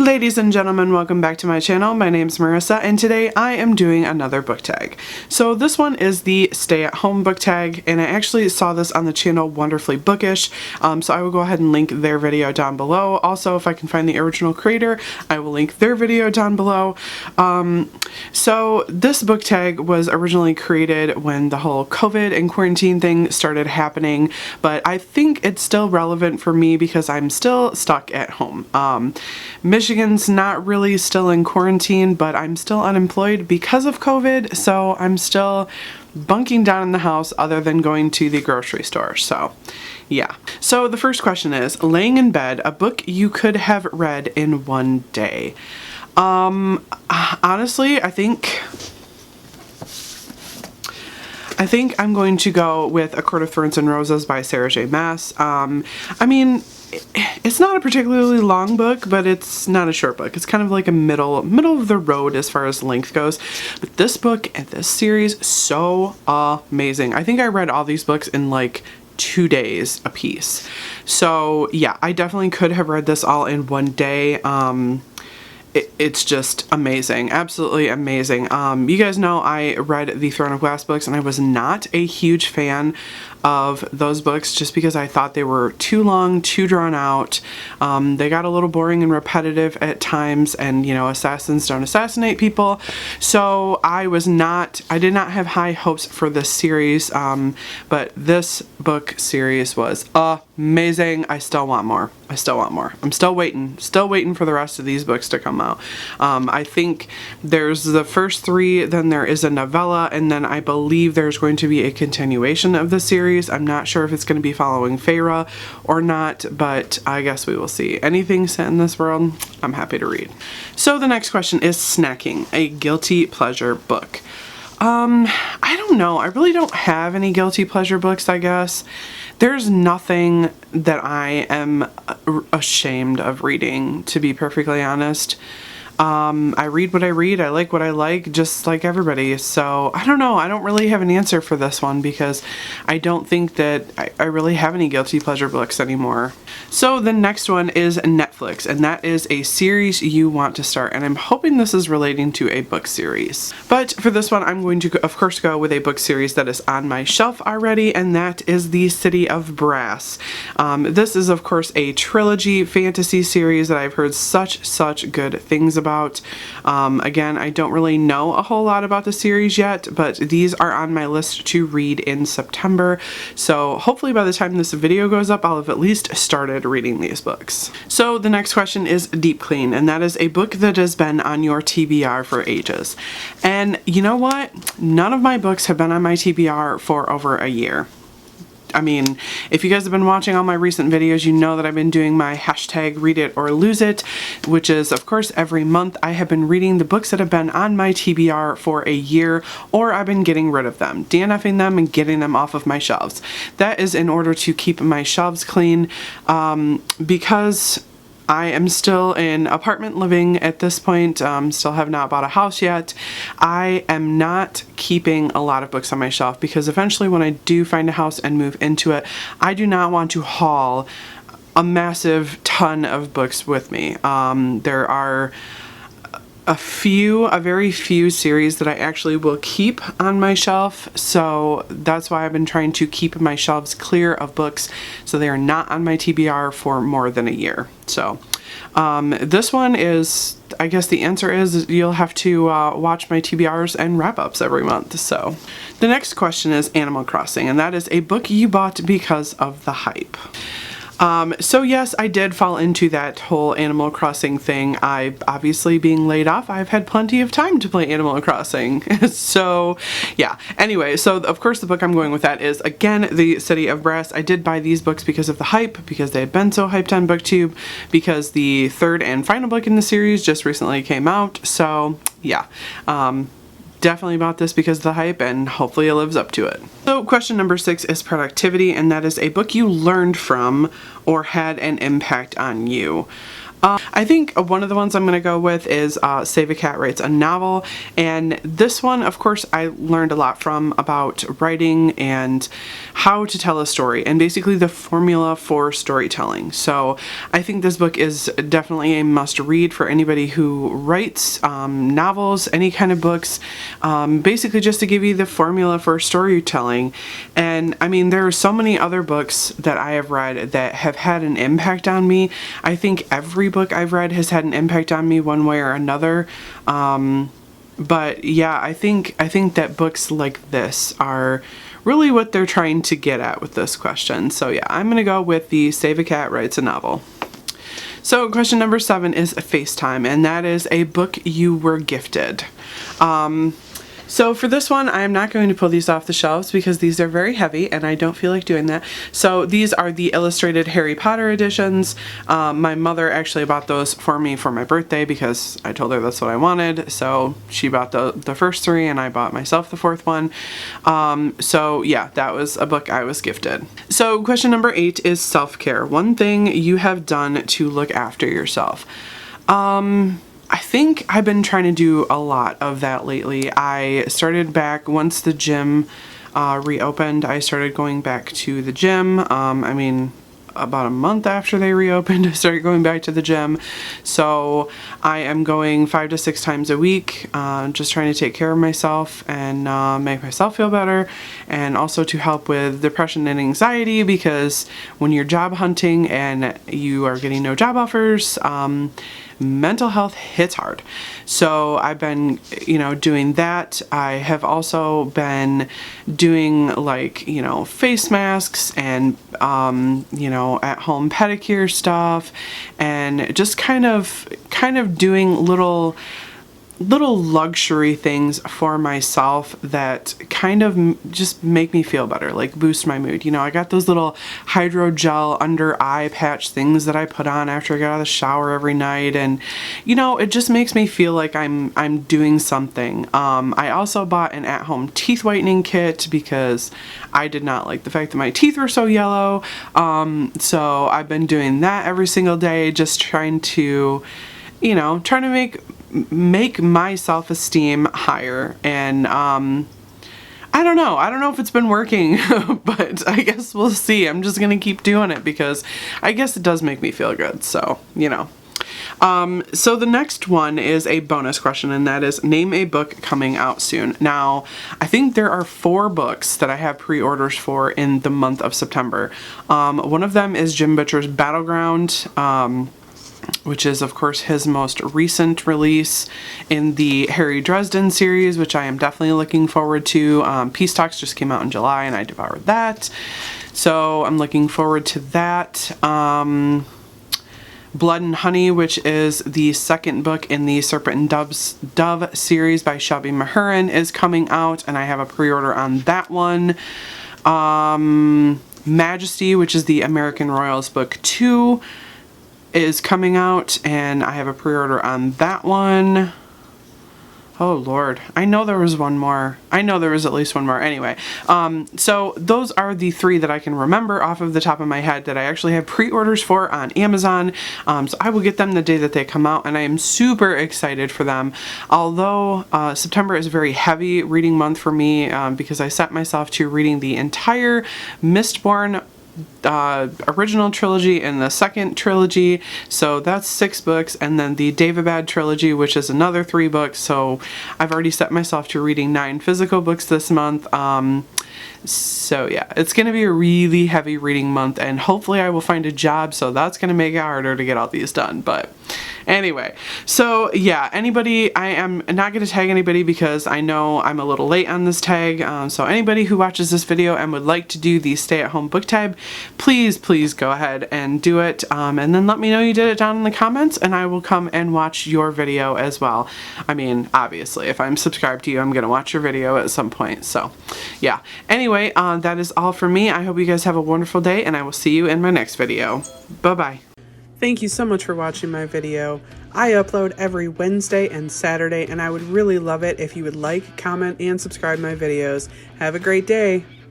Ladies and gentlemen, welcome back to my channel. My name's Marissa and today I am doing another book tag. So this one is the stay at home book tag, and I actually saw this on the channel Wonderfully Bookish, so I will go ahead and link their video down below. Also, if I can find the original creator, I will link their video down below. So this book tag was originally created when the whole COVID and quarantine thing started happening, but I think it's still relevant for me because I'm still stuck at home. Michigan's not really still in quarantine, but I'm still unemployed because of COVID, so I'm still bunking down in the house other than going to the grocery store. So yeah. So the first question is, laying in bed, a book you could have read in one day. Honestly, I think I'm going to go with A Court of Thorns and Roses by Sarah J. Maas. I mean, it's not a particularly long book, but it's not a short book. It's kind of like a middle of the road as far as length goes. But this book and this series, so amazing. I think I read all these books in like 2 days a piece. So yeah, I definitely could have read this all in one day. It's just amazing. Absolutely amazing. You guys know I read the Throne of Glass books and I was not a huge fan of those books just because I thought they were too long, too drawn out. They got a little boring and repetitive at times, and you know, assassins don't assassinate people. So I did not have high hopes for this series, but this book series was amazing. I still want more. I'm still waiting for the rest of these books to come out. I think there's the first 3, then there is a novella, and then I believe there's going to be a continuation of the series. I'm not sure if it's going to be following Feyre or not, but I guess we will see. Anything set in this world, I'm happy to read. So the next question is snacking, a guilty pleasure book. I don't know. I really don't have any guilty pleasure books, I guess. There's nothing that I am ashamed of reading, to be perfectly honest. I read what I read. I like what I like, just like everybody. So I don't know. I don't really have an answer for this one because I don't think that I really have any guilty pleasure books anymore. So the next one is Netflix, and that is a series you want to start. And I'm hoping this is relating to a book series. But for this one, I'm going to, of course, go with a book series that is on my shelf already, and that is The City of Brass. This is, of course, a trilogy fantasy series that I've heard such good things about. Again, I don't really know a whole lot about the series yet, but these are on my list to read in September. So hopefully by the time this video goes up, I'll have at least started reading these books. So the next question is Deep Clean, and that is a book that has been on your TBR for ages. And you know what? None of my books have been on my TBR for over a year. I mean, if you guys have been watching all my recent videos, you know that I've been doing my hashtag read it or lose it, which is, of course, every month I have been reading the books that have been on my TBR for a year, or I've been getting rid of them, DNFing them and getting them off of my shelves. That is in order to keep my shelves clean, because I am still in apartment living at this point, still have not bought a house yet. I am not keeping a lot of books on my shelf because eventually when I do find a house and move into it, I do not want to haul a massive ton of books with me. There are a very few series that I actually will keep on my shelf, so that's why I've been trying to keep my shelves clear of books so they are not on my TBR for more than a year. So this one is, I guess the answer is you'll have to watch my TBRs and wrap-ups every month. So the next question is Animal Crossing, and that is a book you bought because of the hype. So yes, I did fall into that whole Animal Crossing thing. Obviously being laid off, I've had plenty of time to play Animal Crossing. So yeah, anyway, so of course the book I'm going with that is, again, The City of Brass. I did buy these books because of the hype, because they had been so hyped on BookTube, because the third and final book in the series just recently came out. So yeah, definitely bought this because of the hype, and hopefully it lives up to it. So question number 6 is productivity, and that is a book you learned from or had an impact on you. I think one of the ones I'm going to go with is Save a Cat Writes a Novel, and this one, of course, I learned a lot from about writing and how to tell a story, and basically the formula for storytelling. So I think this book is definitely a must read for anybody who writes novels, any kind of books, basically just to give you the formula for storytelling. And I mean, there are so many other books that I have read that have had an impact on me. I think every book I've read has had an impact on me one way or another. But yeah, I think that books like this are really what they're trying to get at with this question. So yeah, I'm gonna go with the Save a Cat Writes a Novel. So question number 7 is Facetime, and that is a book you were gifted. So for this one, I'm not going to pull these off the shelves because these are very heavy and I don't feel like doing that. So these are the illustrated Harry Potter editions. My mother actually bought those for me for my birthday because I told her that's what I wanted. So she bought the first 3 and I bought myself the 4th one. So yeah, that was a book I was gifted. So question number 8 is self-care. One thing you have done to look after yourself. I think I've been trying to do a lot of that lately. I started back once the gym reopened. I started going back to the gym. I mean, about a month after they reopened, I started going back to the gym. So I am going 5 to 6 times a week, just trying to take care of myself and make myself feel better, and also to help with depression and anxiety, because when you're job hunting and you are getting no job offers, mental health hits hard. So I've been, doing that. I have also been doing face masks and, at home pedicure stuff, and just kind of doing little luxury things for myself that kind of just make me feel better, like boost my mood. I got those little hydrogel under eye patch things that I put on after I get out of the shower every night, and it just makes me feel like I'm doing something. I also bought an at-home teeth whitening kit because I did not like the fact that my teeth were so yellow. So I've been doing that every single day, just trying to make my self-esteem higher. And I don't know if it's been working, but I guess we'll see. I'm just gonna keep doing it because I guess it does make me feel good. So so the next one is a bonus question, and that is name a book coming out soon. Now, I think there are 4 books that I have pre-orders for in the month of September. One of them is Jim Butcher's Battleground, which is, of course, his most recent release in the Harry Dresden series, which I am definitely looking forward to. Peace Talks just came out in July, and I devoured that. So I'm looking forward to that. Blood and Honey, which is the second book in the Serpent and Dove series by Shelby Mahurin, is coming out, and I have a pre-order on that one. Majesty, which is the American Royals book 2, is coming out, and I have a pre-order on that one. Oh Lord, I know there was one more. I know there was at least one more. Anyway, so those are the 3 that I can remember off of the top of my head that I actually have pre-orders for on Amazon. So I will get them the day that they come out, and I am super excited for them. Although September is a very heavy reading month for me, because I set myself to reading the entire Mistborn original trilogy and the second trilogy, so that's 6 books, and then the Daevabad trilogy, which is another 3 books. So I've already set myself to reading 9 physical books this month. So yeah, it's going to be a really heavy reading month, and hopefully I will find a job, so that's going to make it harder to get all these done. But anyway, so yeah, I am not going to tag anybody because I know I'm a little late on this tag. So anybody who watches this video and would like to do the stay-at-home book tag, please go ahead and do it, and then let me know you did it down in the comments, and I will come and watch your video as well. I mean, obviously, if I'm subscribed to you, I'm going to watch your video at some point. So yeah, anyway, that is all for me. I hope you guys have a wonderful day, and I will see you in my next video. Bye-bye. Thank you so much for watching my video. I upload every Wednesday and Saturday, and I would really love it if you would like, comment, and subscribe my videos. Have a great day.